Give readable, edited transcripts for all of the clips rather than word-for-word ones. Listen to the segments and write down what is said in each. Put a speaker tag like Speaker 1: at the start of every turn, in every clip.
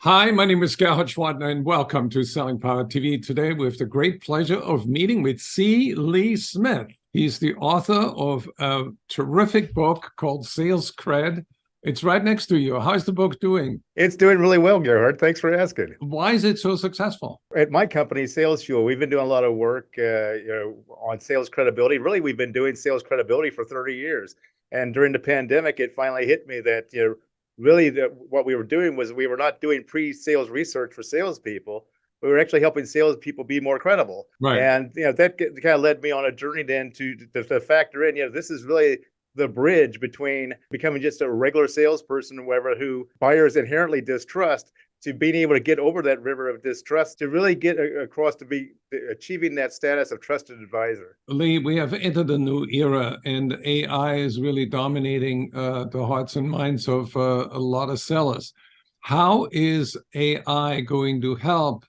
Speaker 1: Hi, my name is Gerhard Schwartner, and welcome to Selling Power TV. Today, we have the great pleasure of meeting with C. Lee Smith. He's the author of a terrific book called SalesCred. It's right next to you. How's the book doing?
Speaker 2: It's doing really well, Gerhard. Thanks for asking.
Speaker 1: Why is it so successful?
Speaker 2: At my company, Sales Fuel, we've been doing a lot of work, on sales credibility. Really, we've been doing sales credibility for 30 years. And during the pandemic, it finally hit me that, really what we were doing was we were not doing pre-sales research for salespeople. We were actually helping salespeople be more credible.
Speaker 1: Right.
Speaker 2: And, that kind of led me on a journey then to factor in, this is really the bridge between becoming just a regular salesperson or whatever who buyers inherently distrust to being able to get over that river of distrust to really get across to be achieving that status of trusted advisor.
Speaker 1: Lee, we have entered a new era, and AI is really dominating the hearts and minds of a lot of sellers. How is AI going to help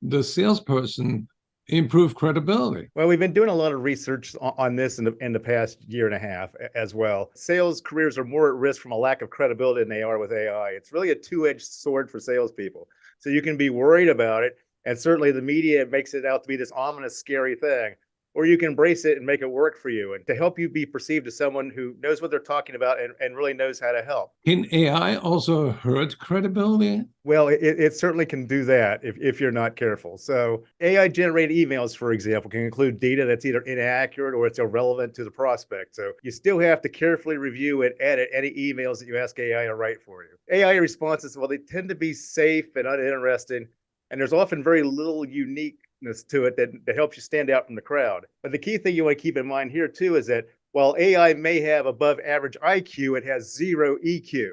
Speaker 1: the salesperson improve credibility?
Speaker 2: Well, we've been doing a lot of research on this in the past year and a half as well. Sales careers are more at risk from a lack of credibility than they are with AI. It's really a two-edged sword for salespeople. So you can be worried about it, and certainly the media makes it out to be this ominous, scary thing. Or you can embrace it and make it work for you and to help you be perceived as someone who knows what they're talking about and really knows how to help.
Speaker 1: Can AI also hurt credibility?
Speaker 2: Well, it certainly can do that if you're not careful. So AI-generated emails, for example, can include data that's either inaccurate or it's irrelevant to the prospect. So you still have to carefully review and edit any emails that you ask AI to write for you. AI responses, well, they tend to be safe and uninteresting, and there's often very little uniqueness to it that helps you stand out from the crowd. But the key thing you want to keep in mind here too is that while AI may have above average IQ, it has zero EQ.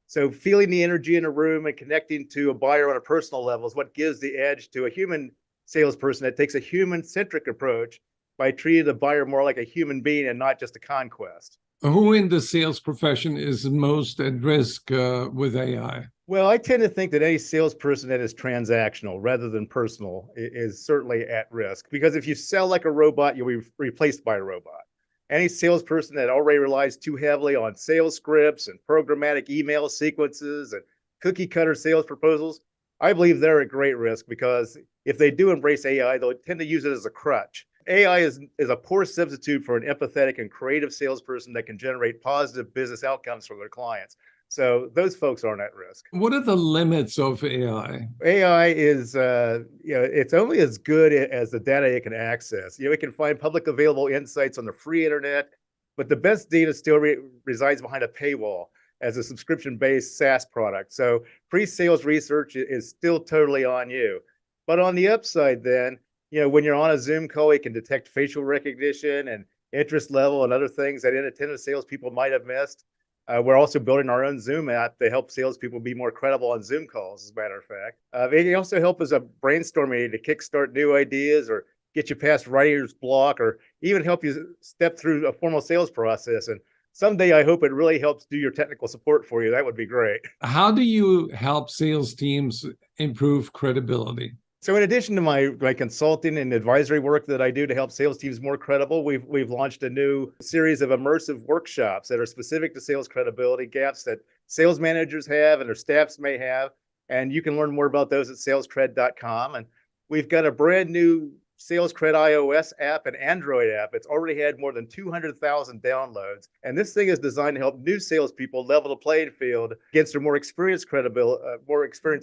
Speaker 2: So feeling the energy in a room and connecting to a buyer on a personal level is what gives the edge to a human salesperson that takes a human-centric approach by treating the buyer more like a human being and not just a conquest.
Speaker 1: Who in the sales profession is most at risk with AI?
Speaker 2: Well, I tend to think that any salesperson that is transactional rather than personal is certainly at risk, because if you sell like a robot, you'll be replaced by a robot. Any salesperson that already relies too heavily on sales scripts and programmatic email sequences and cookie cutter sales proposals, I believe they're at great risk, because if they do embrace AI, they'll tend to use it as a crutch. AI is a poor substitute for an empathetic and creative salesperson that can generate positive business outcomes for their clients. So those folks aren't at risk.
Speaker 1: What are the limits of AI?
Speaker 2: AI is, it's only as good as the data it can access. It can find public available insights on the free internet, but the best data still resides behind a paywall as a subscription-based SaaS product. So pre-sales research is still totally on you. But on the upside then, when you're on a Zoom call, it can detect facial recognition and interest level and other things that inattentive salespeople might have missed. We're also building our own Zoom app to help salespeople be more credible on Zoom calls, as a matter of fact. It can also help as a brainstorming aid to kickstart new ideas or get you past writer's block, or even help you step through a formal sales process. And someday I hope it really helps do your technical support for you. That would be great.
Speaker 1: How do you help sales teams improve credibility?
Speaker 2: So in addition to my consulting and advisory work that I do to help sales teams more credible, we've launched a new series of immersive workshops that are specific to sales credibility gaps that sales managers have and their staffs may have. And you can learn more about those at salescred.com. And we've got a brand new SalesCred iOS app and Android app. It's already had more than 200,000 downloads. And this thing is designed to help new salespeople level the playing field against their more experienced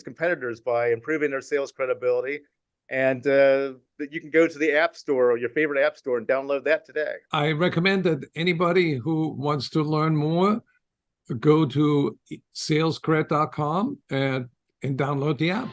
Speaker 2: competitors by improving their sales credibility. And you can go to the App Store or your favorite App Store and download that today.
Speaker 1: I recommend that anybody who wants to learn more go to salescred.com and download the app.